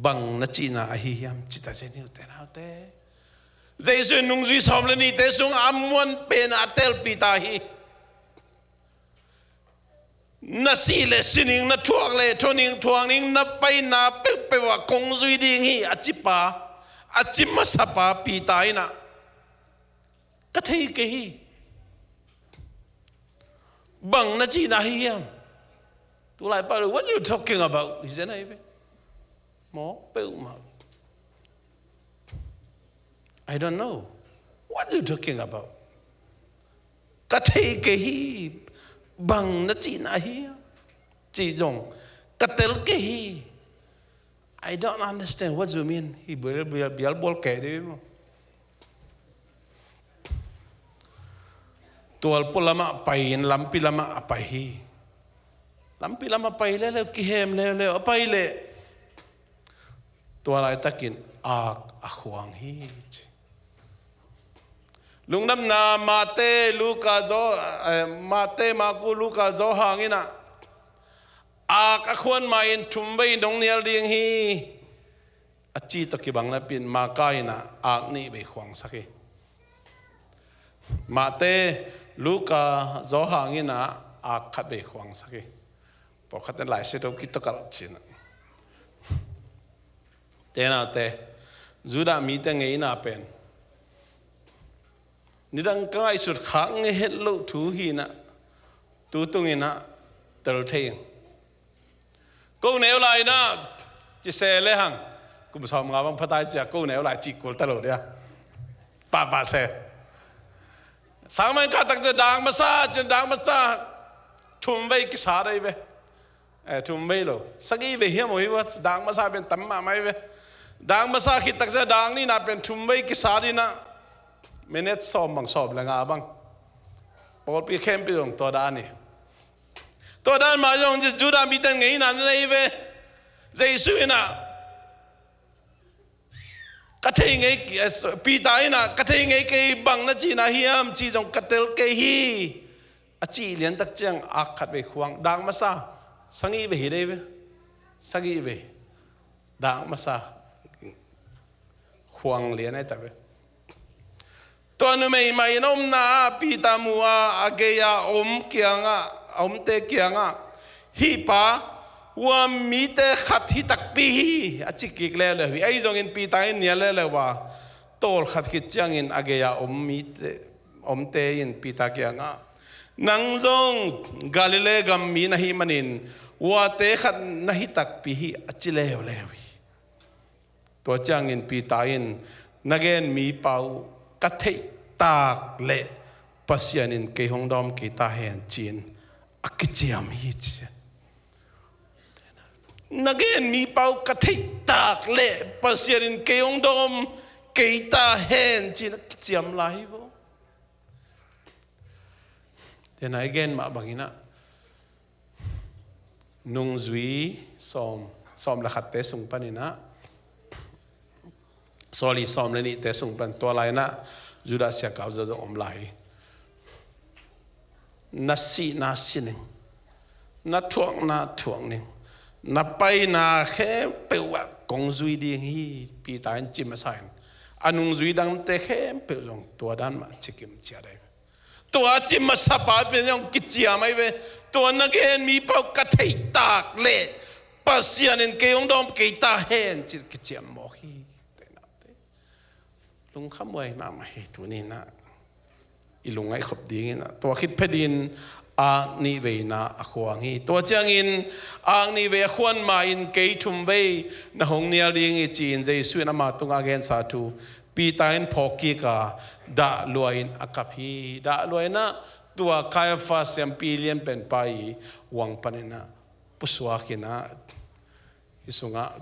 A: บังนัจีน่าฮียามจิตใจนิวเตนาเตเจสุนุ่งจุยสอมเลนี่เตสุงอามวันเป็นอัตเตลปีตาฮีนัดสีเลสินิงนัดทวงเลยทวนิงทวงนิงนับไปนับไปว่ากงจุยดิ่งฮีอจิปาอจิมมาสปาปีตายนะกระเทยเกฮีบังนัจีน่าฮียามตัวไรป่ะ What you talking about? He said, "I don't know. What you talking about? กระเทยเกฮีบังนัจีน่าฮีจีจงกระเตลเกฮี I don't understand what you mean. He biar bol kayak dia. ตัวพลมาไปลำพิลมาไปฮีลำพิลมาไปแล้วกิเฮมแล้วไปเลยตัวอะไรตะกินอาขวางฮีลุงน้ำนามาเตลูกาโซมาเตมากูลูกาโซหางินะอาขวนมาอินทุ่มไปดงเนียลเดียงฮีอาจีตะกิบังนับเป็นมากายนะนี่ไปขวางสักมาเตลูกาโซหางินะขัดไปขวางสักพอขัดเป็นหลายสิ่งที่ต้องการจีนะแต่น่าแต่จุดามีแต่เงี้ยน่าเป็นนี่ดังก็ไอ้สุดขังเห็นลูกถูหีนะตัวตรงนี้นะตลอดเที่ยงกูเหนียวไหลนะจะเสเลยหังกูไม่ชอบงานบังพัดใจจะกูเหนียวไหลจีกูตลอดเนี่ยป้าเสสามมันก็ตั้งจะดังมาซาทุ่มไปกิสาได้ไหมทุ่มไปโลสักอีไปเหี้ยมั้ยว่าดังมาซาเป็นตั้มมาไหมเว้ยดังมาซาคิดตั้งจะดังนี่น่าเป็นทุ่มไปกิสาดีนะเมเนตซ้อมบังซ้อมแล้วงาบังปกติเข้มไปตรงตัวด้านนี่ตัวด้านมาจงจะจุดามีแต่ไงนั่นเลยเว้ยใจสุยนะกระเทยไงปีตายนะกระเทยไงเกยบังนะจีน่าเฮียมจีจงกระเตลเกยฮีอาจีเลียนตักเจียงอักขัดไปขวางดังมาซาสังอีไปเห็นได้เว้ยสังอีไปดังมาซาขวางเลียนได้แต่เว้ยตัวนู้นไม่น้มนาปีตามัวอาเกียเกียงเตเกียงฮีป้าว่ามีแต่ขัดที่ตักปีฮีอาจิกิกเล่เลยไอ้จงอินปีตาอินเนี่ยเลยว่าโตลขัดกิจยังอินอาเกียมีเตอินปีตาเกียงนังจงกาลิเลกัมมีนะฮีมันอินว่าเตขัดนะฮีตักปีฮีอาจิเลวเลยตัวจังอินปีตาอินนักเอ็นมีเป้ากระเทยตากเละปัสยานินเกยงดอมเกยตาเห็นจีนอักเจียมฮิตนักเอ็นมีเป้ากระเทยตากเละปัสยานินเกยงดอมเกยตาเห็นจีนอักเจียมไลฟ์แต่นายเกนมาบางทีนะนุ่งจุยซ้อมละขัดเตะส่งปันนี่นะsorry ซ้อมเลยนี่แต่ส่งเป็นตัวอะไรนะจุดาเสียเก่าจะอมไหลนัดสีนัดสีหนึ่งนัดถ่วงหนึ่งนับไปนัดแค่เปล่ากงจุยดีฮีปีตายจิมมาใส่อันนุ่งจุยดังแต่แค่เปล่าตัวด้านมาชิกิมเจียได้ตัวจิมมาสปาเป็นยังกิจเจียไม่เว้ตัวนักเรียนมีเป้ากระเทยตากเละปัสยานินเกยงดอมเกยตาเห็นจิกิจเจียมบอกฮีลุงขโมยมาไม่ตัวนี้นะ ilungai khop ding ina to khit phedin ang ni ve na akhwang hi to changin ang ni ve khwan ma in ke thum ve na hong nia ring I chin jesu na ma tunga gen sa thu pi tain phoki ka da luain akapi da luaina tua kaifa sem pilien pen pai wang panina puswa kina isunga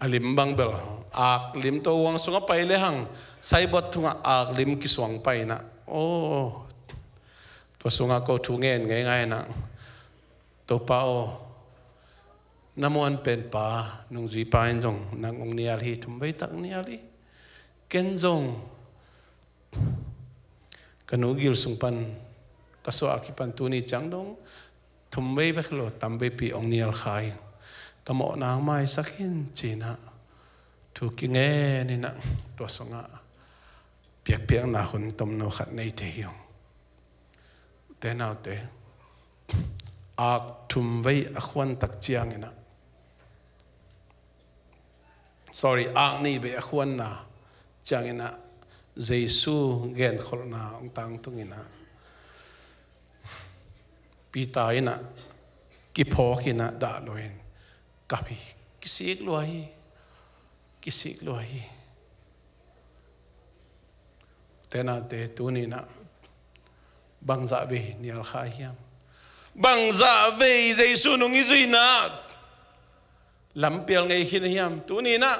A: alim bang bel ak lim to wang sunga pai le hang saibot thunga ak lim ki swang pai na to sunga ko thungen ngai na to pao namuan pen pa nung ji pa in jong nang ong nial hi thum bai tak nial hi ken jong kanugil sungpan kaso akipan tuni chang dong thum bai beklo tam bai pi ong nial khai tamo nang mai sakin china thu ki nge ni na to songa piak piak na hun tom no khat nei te hiong te nau te ak thum vai akhwan tak chiang ina sorry ak ni be akhwan na chiang ina jesu gen kholna ong tang tung ina pita ina ki phok ina da loin kapi kisik luai tena te tuni na bangza be nial khahiam bangza ve jesu nung izuina lampial ngai hin hiam tuni na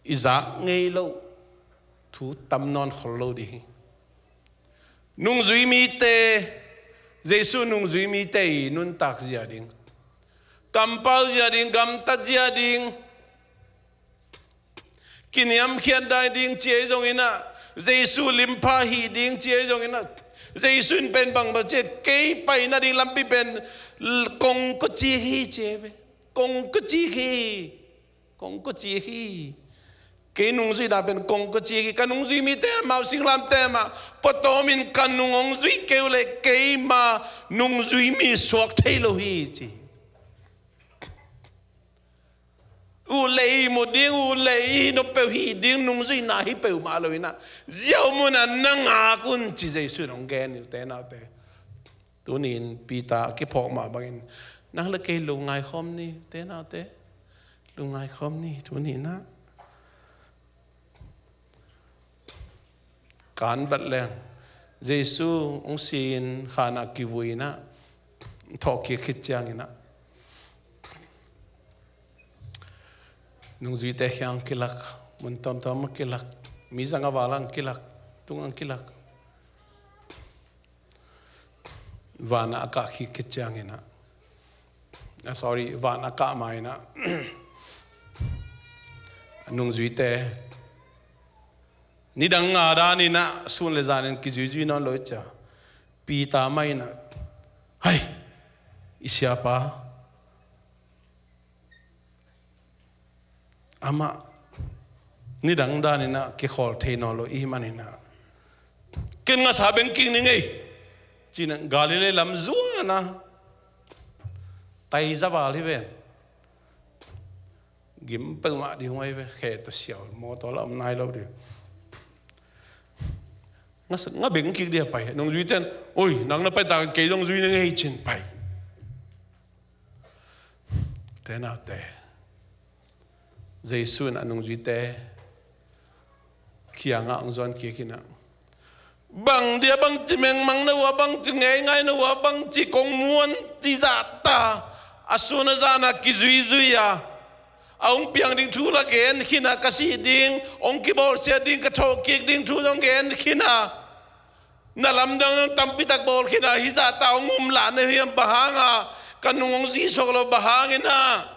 A: iza ngai lo thu tam non kholo di nung zui mi te jesu nung zui mi te nun tak zia ding kampau zia ding gam ta zia ding kiniam khian dai ding che jong ina jesu limpa hi ding che jong ina jesu pen bang ba che ke pai na ding lampi pen kong ko chi hi che ve kong ko chi hi ke nung zui da pen kong ko chi hi kanung zui mi te ma sing lam te ma potomin kanung ong zui ke le ke ma nung zui mi suak thei lo hi chi u lei mo ding u lei no pe hi ding nung zui na hi pe ma lo ina ziao mo na nga kun chi jesu nong gen ni te na te tunin pita ki phok ma bangin nang le ke lu ngai khom ni te na te lu ngai khom ni tuni na kan vat le jesu ong sin khana ki vuina thok ki khit chang ina nung zui te hyang kilak mun tom tom kilak mi zanga walang kilak tungang kilak vana aka khi kichang ina sorry vana ka mai na nung zui te ni dang nga da ni na sun le zanen ki zui zui non lo cha pi ta mai na hai isya pa ama ni dang da ni na ki khol the no lo I manina ken nga saben king ni ngai chin galile lam zuwa na tai zawal hi ven gim pe ma di ngoi ve khe to siao mo to lam nai lo di nga beng ki dia pai nong zui ten oi nang na pai ta ke dong zui ni ngai chin pai te na te jesu na nung zui te kianga ang zon ki kina bang dia bang chimeng mang na wa bang chingai ngai na wa bang chi kong muan ti za ta asuna zana ki zui zui ya aung piang ding thu la gen khina ka si ding ong ki bol se ding ka thok ki ding thu dong gen khina na lam dang tam pi tak bol khina hi za ta ong um la ne hiam bahanga kanung zi sok lo bahangina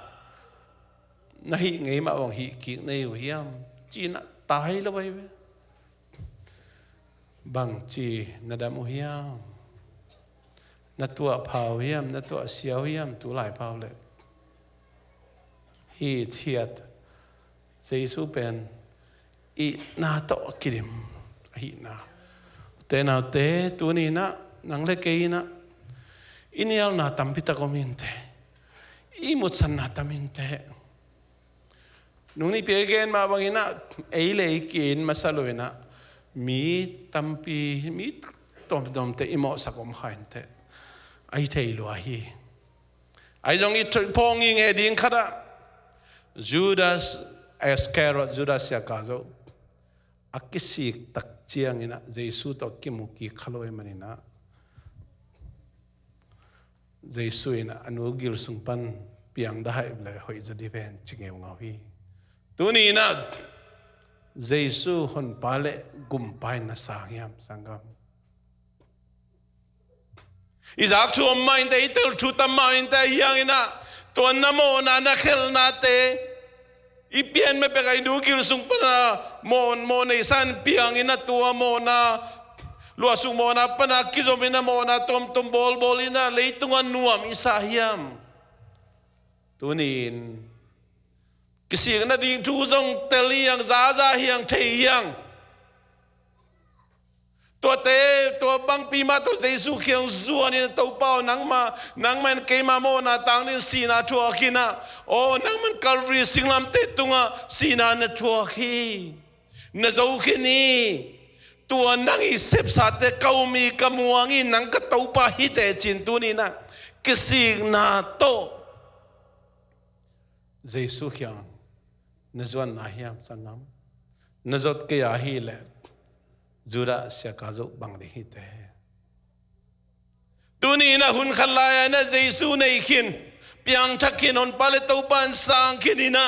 A: nahi ngai ma wang hi ki nei hiam chi na tai lo bai bang chi na dam hiam na tua phao hiam na tua siao hiam tu lai phao le hi thiat jesu pen I na to kirim hi na te na te tu ni na nang le ke na inial na tampita kominte I mut san na taminte nung ni piegen ma bangina eile kin masaloina มีตั้มปีมีตอมเตอิโมสักอมขันเตไอเทยลัวฮีไอจงอีพงยิงเอดิงขดาจูดาสเอสแครอตจูดาสยากาโซอักษิกตักเจียงอินะเจสุตอกกิมุกิขลุ่ยมันอินะเจสุอินะอนุกิลสุงปันเปียงได้เลยหอยจะดีเวนจิงเอวงาฮีตัวนี้นะเจสุฮอนปาเลกุมไปนะสางยามสังกัมอิจากชัวมาอินเตอิเตลชุตมาอินเตยังอินะตัวนโมนานักเขลนาเตอีเปียนไม่เป็นไงดูกิลสุงปนาโมในสันเปียงอินะตัวโมนาลัวสุงโมนาปนากิจมินะโมนาตมบอลอินะเลยตุงอันนัวมิสาฮิยามตัวนี้กิสิกนัดยิงทูจงเตลียงซาเฮียงเทียงตัวบางปีมาตัวเจสุเขียงซัวนี่ตัวเป้านังมันเกมาโมนาตังนี่สีนาทัวขีนะโอ้นังมันกัลวีสิงลำเตตุงะสีนาเนทัวขีนเจ้าขีนี่ตัวนังอีเสพสัตย์เกามีกมัวงี้นังก็ตัวป้าฮิตจินตัวนี้นะกิสิกนาโตเจสุเขียงนจวนนาฮิยามสังกัมนจดเกียฮีเลจูราเสียกาจุบังดีฮิตตัวนี้นะหุ่นขลายนะเจสุในขินเปียงทักขินอนปาเลตุปันสังขินินะ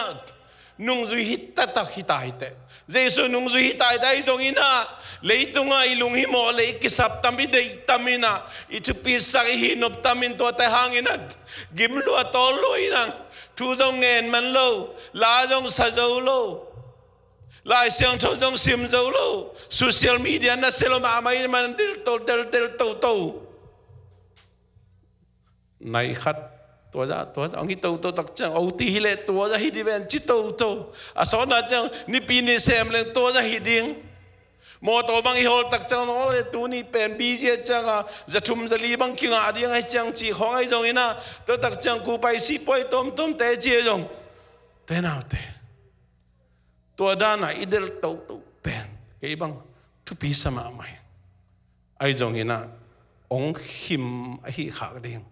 A: นุ่งจุฮิตตักฮิตาฮิตเจสุนุ่งจุฮิตาฮิตาจงอินะเลยตุงไอลุงฮิโมเลยกิสับตามิเดตามินะอิทุปิสักฮินบตามินตัวแต่หางอินะกิมลัวตอลอยนังทูจงเงินมันโลลาจงสะเจ้าโลลายเสียงทูจงซิมเจ้าโลโซเชียลมีเดียน่ะเซลมาไม่มันเดลโตในขัดตัวจะอังกิโตตักจังเอาตีฮิเลตัวจะฮิดิเวนจิโตอาสอนนะจังนี่ปีนี้เซมเลงตัวจะฮิดิงมอตัวบางอีโหตักจังโอ้เลยตัวนี้เป็นบีเจจังจะทุ่มจะลีบังคิงอาดียังให้จังจีของไอ้จงนี่นะตัวตักจังกูไปสิปอยต้มเตะเจียจงเตะน่าเตะตัวด้านไหนอิเดลโตเป็นเกี่ยบังทุปีสมาไม่ไอ้จงนี่นะองหิมไอ้ขาเดียง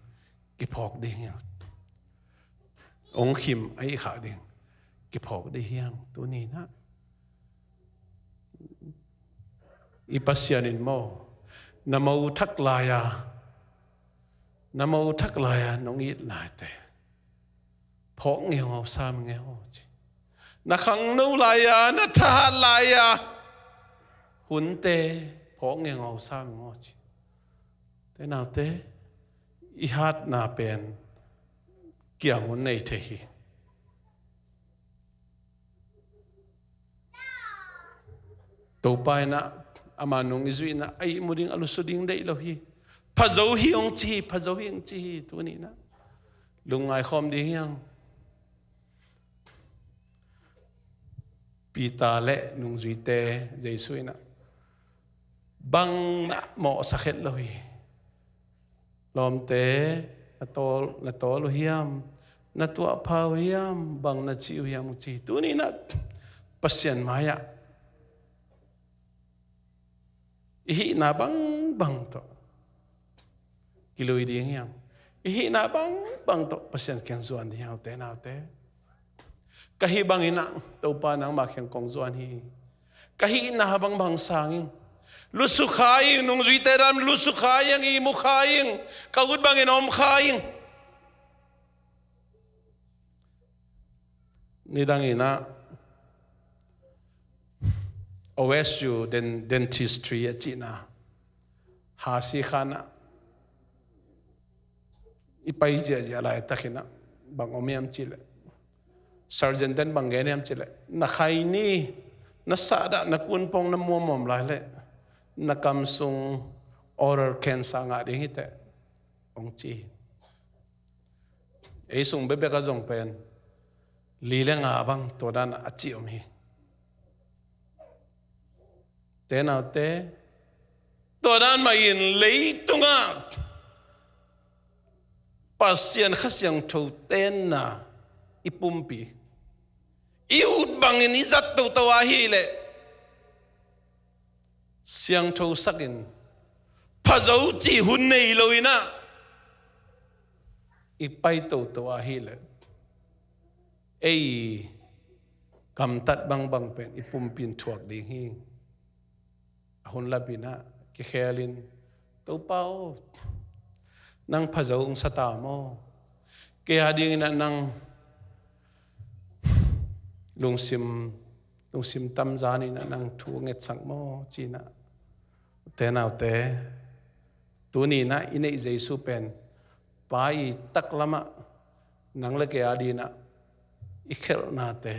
A: กิพอกเดียงองหิมไอ้ขาเดียงกิพอกเดียงตัวนี้นะอีปัสยานินโมนามอุทักลายน้องอีลายเตพอกเงี้ยวสามเงี้ยวจีนักขังนูลายนัทหลายหุ่นเตพอกเงี้ยวสามเงี้ยวจีเตน่าเตอีฮัดน่าเป็นเกี่ยงหุ่นในเทหีตัวไปนะอามานุงอิจุยนะไอ้มุดิงอลุสุดิงได้แล้วฮีพะเจ้าฮีองจีตัวนี้นะลุงไอคอมดียังปีตาเละนุงจุยเตเจสุยนะบังนะหมอสักเห็ดเลยลอมเตนะโตลุฮิยามนะตัวพาวิยามบังนะจิวิยามจีตัวนี้นะปัสยันมายะihi na bang to kiloi ding yang ihi na bang to pasien kyang zuan di hau te kahi bang ina to pa nang ma kyang kong zuan hi kahi na bang sanging lu su khaing nung zui te ram lu su khaing i mu khaing ka gut bang inom khaing ni dang ina OSU dentistry at China hasi khana ipai je la takina bang omiam chile surgeon den bang geniam chile na khaini na sada na kunpong na momom la le na kamsung oral cancer nga ding hite ong chi ei sung bebe ka jong pen lile nga bang todan achi om hi thế nào thế tôi đang mà in lấy tung à pasien khát sang thâu tên na ipumpi iut bangin izat tu tawahi le siang thâu sakin phazau chi hun nei loina ipai to a hi le ei kam tat bang pen ipum pin thuak ding hi hun labina ki khelin to pao nang phazau ung sata mo ke hading na nang lungsim tam zani na nang thu nget sang mo china te naw te tu ni na inei jesu pen pai tak lama nang le ke adina ikhel na te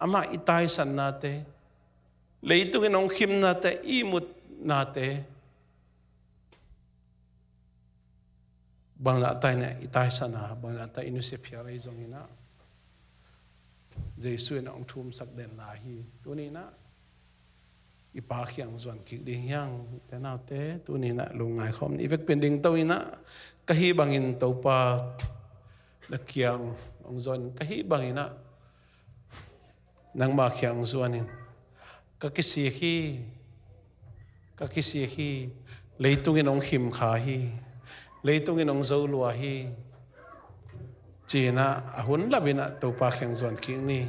A: ama itai san na te leitung inong khim na te imut na te bang la tai na itai sana bang la ta inu se phia lai jong ina jesu na ong thum sak den la hi tu ni na ipa khiang zon ki ding yang te naw te tu ni na lungai khom ni vek pending to ina ka hi bangin to pa la khiang ong zon ka hi bangina nang ma khiang zuanin ka kisi hi leitung in ong khim kha hi leitung in ong zo lua hi china ahun labina to pa khiang zon ki ni